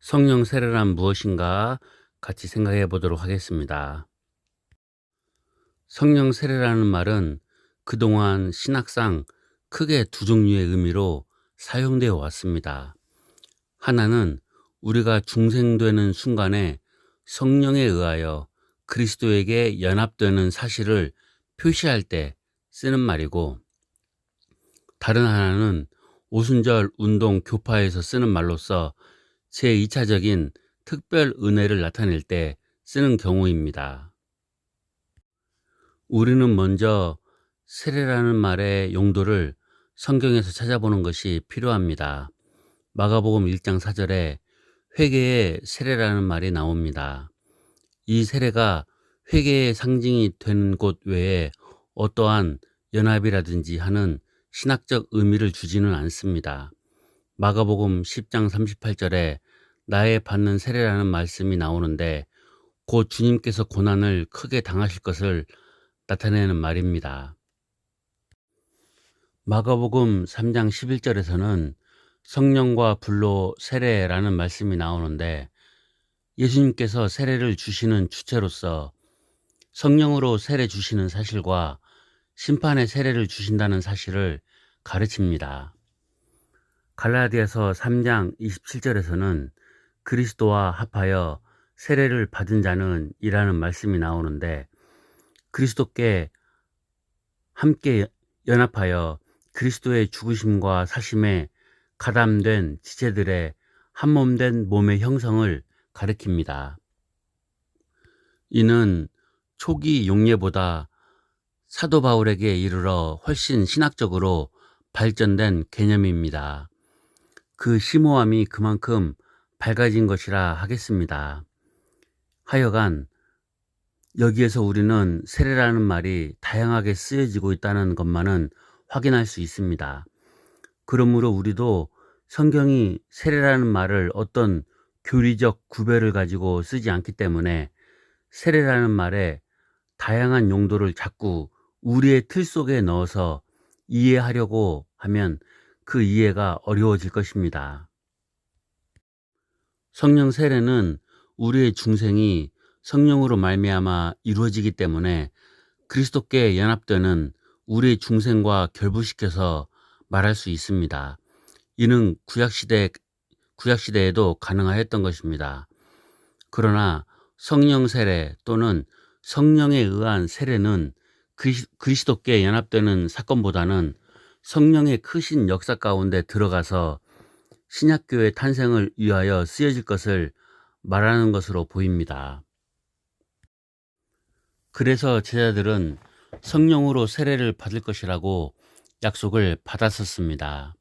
성령 세례란 무엇인가 같이 생각해 보도록 하겠습니다. 성령 세례라는 말은 그동안 신학상 크게 두 종류의 의미로 사용되어 왔습니다. 하나는 우리가 중생되는 순간에 성령에 의하여 그리스도에게 연합되는 사실을 표시할 때 쓰는 말이고, 다른 하나는 오순절 운동 교파에서 쓰는 말로서 제2차적인 특별 은혜를 나타낼 때 쓰는 경우입니다. 우리는 먼저 세례라는 말의 용도를 성경에서 찾아보는 것이 필요합니다. 마가복음 1장 4절에 회개의 세례라는 말이 나옵니다. 이 세례가 회개의 상징이 된 곳 외에 어떠한 연합이라든지 하는 신학적 의미를 주지는 않습니다. 마가복음 10장 38절에 나의 받는 세례라는 말씀이 나오는데 곧 주님께서 고난을 크게 당하실 것을 나타내는 말입니다. 마가복음 3장 11절에서는 성령과 불로 세례라는 말씀이 나오는데 예수님께서 세례를 주시는 주체로서 성령으로 세례 주시는 사실과 심판의 세례를 주신다는 사실을 가르칩니다. 갈라디아서 3장 27절에서는 그리스도와 합하여 세례를 받은 자는 이라는 말씀이 나오는데 그리스도께 함께 연합하여 그리스도의 죽으심과 사심에 가담된 지체들의 한몸된 몸의 형성을 가리킵니다. 이는 초기 용례보다 사도 바울에게 이르러 훨씬 신학적으로 발전된 개념입니다. 그 심오함이 그만큼 밝아진 것이라 하겠습니다. 하여간 여기에서 우리는 세례라는 말이 다양하게 쓰여지고 있다는 것만은 확인할 수 있습니다. 그러므로 우리도 성경이 세례라는 말을 어떤 교리적 구별을 가지고 쓰지 않기 때문에 세례라는 말에 다양한 용도를 자꾸 우리의 틀 속에 넣어서 이해하려고 하면 그 이해가 어려워질 것입니다. 성령 세례는 우리의 중생이 성령으로 말미암아 이루어지기 때문에 그리스도께 연합되는 우리의 중생과 결부시켜서 말할 수 있습니다. 이는 구약시대에도 가능하였던 것입니다. 그러나 성령 세례 또는 성령에 의한 세례는 그리스도께 연합되는 사건보다는 성령의 크신 역사 가운데 들어가서 신약교회 탄생을 위하여 쓰여질 것을 말하는 것으로 보입니다. 그래서 제자들은 성령으로 세례를 받을 것이라고 약속을 받았었습니다.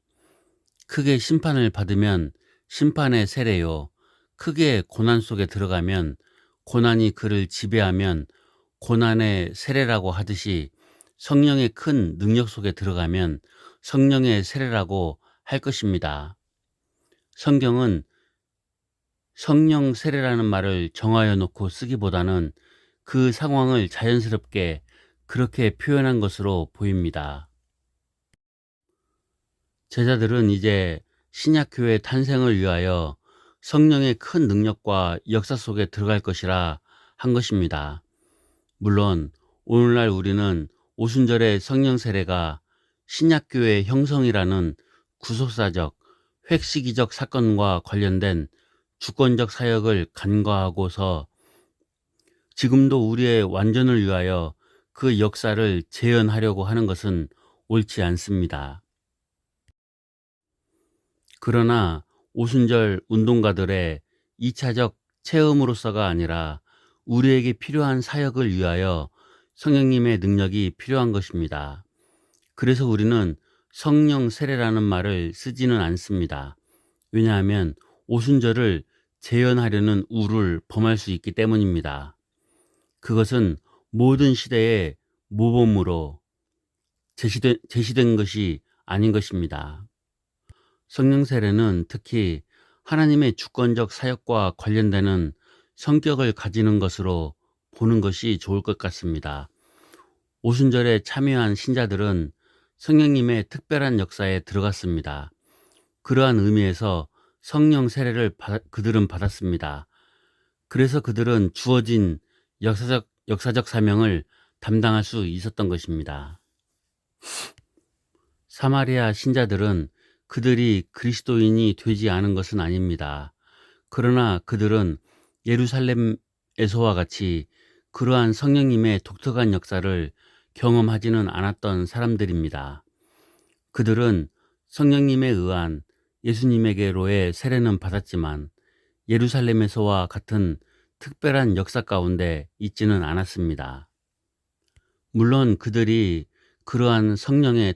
크게 심판을 받으면 심판의 세례요, 크게 고난 속에 들어가면 고난이 그를 지배하면 고난의 세례라고 하듯이 성령의 큰 능력 속에 들어가면 성령의 세례라고 할 것입니다. 성경은 성령 세례라는 말을 정하여 놓고 쓰기보다는 그 상황을 자연스럽게 그렇게 표현한 것으로 보입니다. 제자들은 이제 신약교회 탄생을 위하여 성령의 큰 능력과 역사 속에 들어갈 것이라 한 것입니다. 물론 오늘날 우리는 오순절의 성령 세례가 신약교회의 형성이라는 구속사적, 획시기적 사건과 관련된 주권적 사역을 간과하고서 지금도 우리의 완전을 위하여 그 역사를 재현하려고 하는 것은 옳지 않습니다. 그러나 오순절 운동가들의 2차적 체험으로서가 아니라 우리에게 필요한 사역을 위하여 성령님의 능력이 필요한 것입니다. 그래서 우리는 성령 세례라는 말을 쓰지는 않습니다. 왜냐하면 오순절을 재현하려는 우를 범할 수 있기 때문입니다. 그것은 모든 시대의 모범으로 제시된 것이 아닌 것입니다. 성령 세례는 특히 하나님의 주권적 사역과 관련되는 성격을 가지는 것으로 보는 것이 좋을 것 같습니다. 오순절에 참여한 신자들은 성령님의 특별한 역사에 들어갔습니다. 그러한 의미에서 성령 세례를 그들은 받았습니다. 그래서 그들은 주어진 역사적 사명을 담당할 수 있었던 것입니다. 사마리아 신자들은 그들이 그리스도인이 되지 않은 것은 아닙니다. 그러나 그들은 예루살렘에서와 같이 그러한 성령님의 독특한 역사를 경험하지는 않았던 사람들입니다. 그들은 성령님에 의한 예수님에게로의 세례는 받았지만 예루살렘에서와 같은 특별한 역사 가운데 있지는 않았습니다. 물론 그들이 그러한 성령의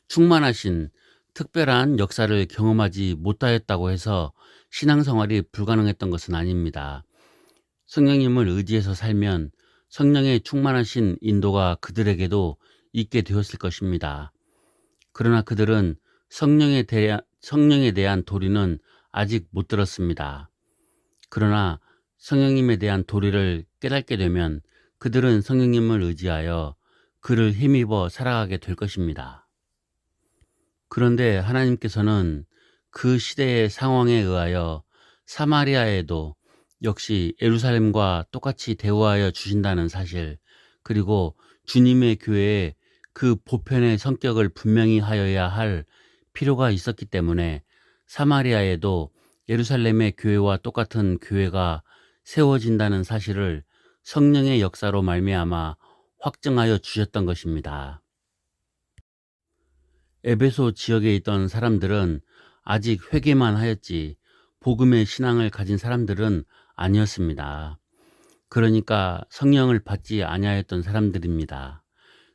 충만하신 특별한 역사를 경험하지 못하였다고 해서 신앙생활이 불가능했던 것은 아닙니다. 성령님을 의지해서 살면 성령의 충만하신 인도가 그들에게도 있게 되었을 것입니다. 그러나 그들은 성령에 대한 도리는 아직 못 들었습니다. 그러나 성령님에 대한 도리를 깨닫게 되면 그들은 성령님을 의지하여 그를 힘입어 살아가게 될 것입니다. 그런데 하나님께서는 그 시대의 상황에 의하여 사마리아에도 역시 예루살렘과 똑같이 대우하여 주신다는 사실, 그리고 주님의 교회에 그 보편의 성격을 분명히 하여야 할 필요가 있었기 때문에 사마리아에도 예루살렘의 교회와 똑같은 교회가 세워진다는 사실을 성령의 역사로 말미암아 확증하여 주셨던 것입니다. 에베소 지역에 있던 사람들은 아직 회개만 하였지 복음의 신앙을 가진 사람들은 아니었습니다. 그러니까 성령을 받지 아니하였던 사람들입니다.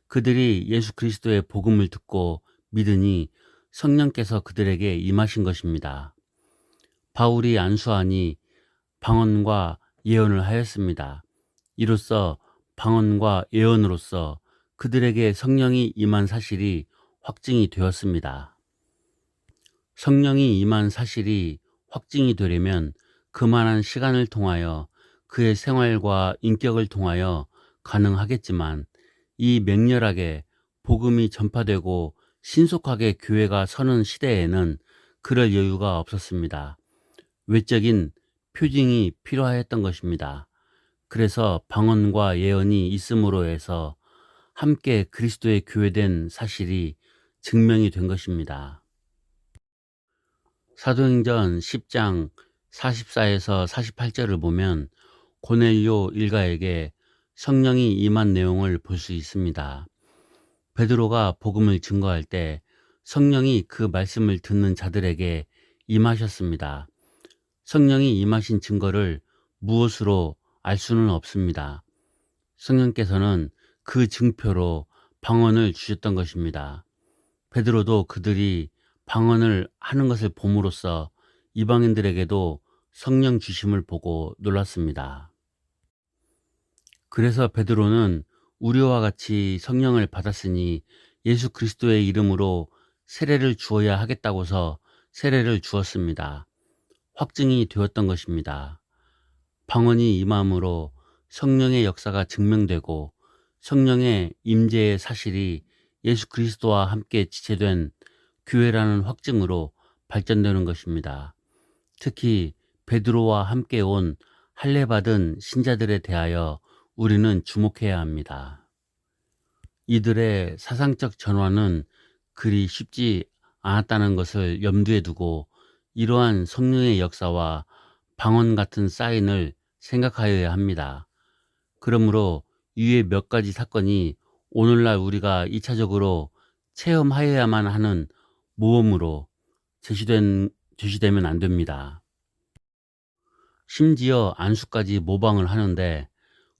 그들이 예수 그리스도의 복음을 듣고 믿으니 성령께서 그들에게 임하신 것입니다. 바울이 안수하니 방언과 예언을 하였습니다. 이로써 방언과 예언으로서 그들에게 성령이 임한 사실이 확증이 되었습니다. 성령이 임한 사실이 확증이 되려면 그만한 시간을 통하여 그의 생활과 인격을 통하여 가능하겠지만 이 맹렬하게 복음이 전파되고 신속하게 교회가 서는 시대에는 그럴 여유가 없었습니다. 외적인 표징이 필요하였던 것입니다. 그래서 방언과 예언이 있음으로 해서 함께 그리스도의 교회된 사실이 증명이 된 것입니다. 사도행전 10장 44에서 48절을 보면 고넬료 일가에게 성령이 임한 내용을 볼 수 있습니다. 베드로가 복음을 증거할 때 성령이 그 말씀을 듣는 자들에게 임하셨습니다. 성령이 임하신 증거를 무엇으로 알 수는 없습니다. 성령께서는 그 증표로 방언을 주셨던 것입니다. 베드로도 그들이 방언을 하는 것을 봄으로써 이방인들에게도 성령 주심을 보고 놀랐습니다. 그래서 베드로는 우리와 같이 성령을 받았으니 예수 그리스도의 이름으로 세례를 주어야 하겠다고서 세례를 주었습니다. 확증이 되었던 것입니다. 방언이 임함으로 성령의 역사가 증명되고 성령의 임재의 사실이 예수 그리스도와 함께 지체된 교회라는 확증으로 발전되는 것입니다. 특히 베드로와 함께 온 할례받은 신자들에 대하여 우리는 주목해야 합니다. 이들의 사상적 전환은 그리 쉽지 않았다는 것을 염두에 두고 이러한 성령의 역사와 방언 같은 사인을 생각하여야 합니다. 그러므로 이외 몇 가지 사건이 오늘날 우리가 2차적으로 체험하여야만 하는 모험으로 제시되면 안 됩니다. 심지어 안수까지 모방을 하는데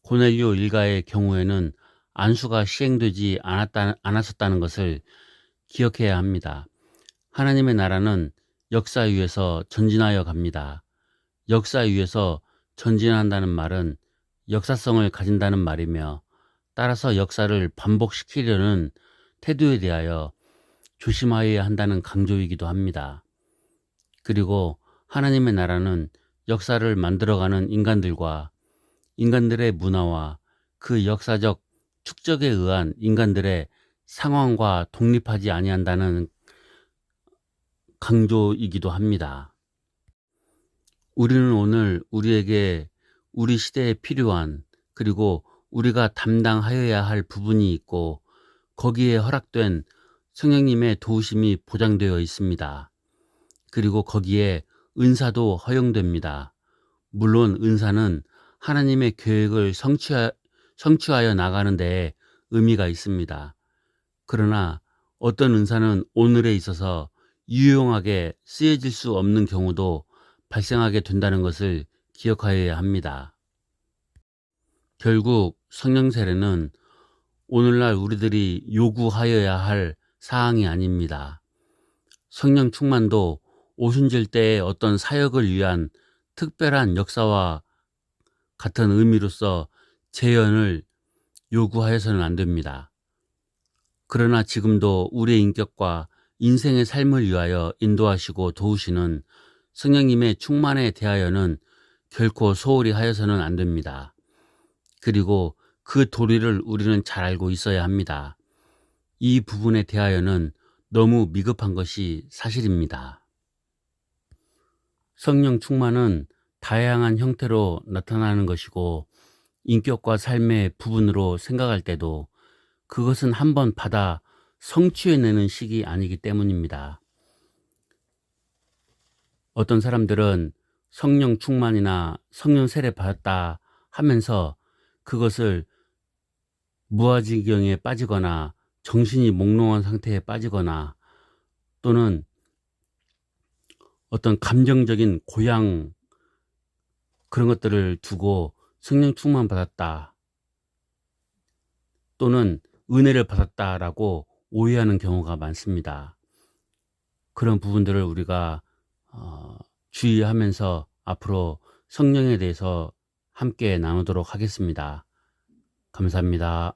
고넬료 일가의 경우에는 안수가 시행되지 않았었다는 것을 기억해야 합니다. 하나님의 나라는 역사 위에서 전진하여 갑니다. 역사 위에서 전진한다는 말은 역사성을 가진다는 말이며 따라서 역사를 반복시키려는 태도에 대하여 조심하여야 한다는 강조이기도 합니다. 그리고 하나님의 나라는 역사를 만들어가는 인간들과 인간들의 문화와 그 역사적 축적에 의한 인간들의 상황과 독립하지 아니한다는 강조이기도 합니다. 우리는 오늘 우리에게 우리 시대에 필요한, 그리고 우리가 담당하여야 할 부분이 있고 거기에 허락된 성령님의 도우심이 보장되어 있습니다. 그리고 거기에 은사도 허용됩니다. 물론 은사는 하나님의 계획을 성취하여 나가는 데 의미가 있습니다. 그러나 어떤 은사는 오늘에 있어서 유용하게 쓰여질 수 없는 경우도 발생하게 된다는 것을 기억하여야 합니다. 결국 성령 세례는 오늘날 우리들이 요구하여야 할 사항이 아닙니다. 성령 충만도 오순절 때의 어떤 사역을 위한 특별한 역사와 같은 의미로서 재현을 요구하여서는 안 됩니다. 그러나 지금도 우리의 인격과 인생의 삶을 위하여 인도하시고 도우시는 성령님의 충만에 대하여는 결코 소홀히 하여서는 안 됩니다. 그리고 그 도리를 우리는 잘 알고 있어야 합니다. 이 부분에 대하여는 너무 미흡한 것이 사실입니다. 성령 충만은 다양한 형태로 나타나는 것이고 인격과 삶의 부분으로 생각할 때도 그것은 한번 받아 성취해내는 식이 아니기 때문입니다. 어떤 사람들은 성령 충만이나 성령 세례 받았다 하면서 그것을 무아지경에 빠지거나 정신이 몽롱한 상태에 빠지거나 또는 어떤 감정적인 고양 그런 것들을 두고 성령 충만 받았다 또는 은혜를 받았다라고 오해하는 경우가 많습니다. 그런 부분들을 우리가 주의하면서 앞으로 성령에 대해서 함께 나누도록 하겠습니다. 감사합니다.